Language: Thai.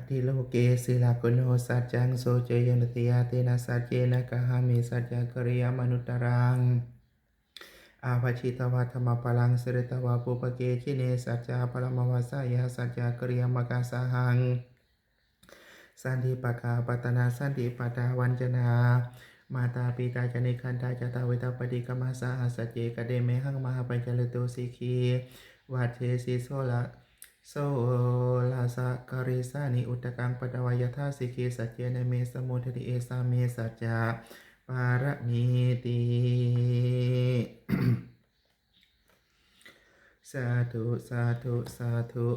ติโลเกศิลากุโนสัจจังโสเจยนติยาเตนะสัจเจนะกหามิสัจจกริยามนุตตรังอาภชิตวะธรรมปลังสิริตวะปุปเกชิเนสัจจาปรมวาสายาสัจจกริยามกาสาหังสันติปกาปัตนาสันติปตาวันจนามาตาปิตาจนิคันตาจตาเวตาปฏิกมาสาหัสเจกเดเมหังมหาปัญจลตุสิกีวัดเทสิโสละโสลาสะกริสานิอุตตกังปตวายทาสิกีสัจเจนเมสมุทติเอสาเมสัจจาปารมีติสาธุสาธุสาธุ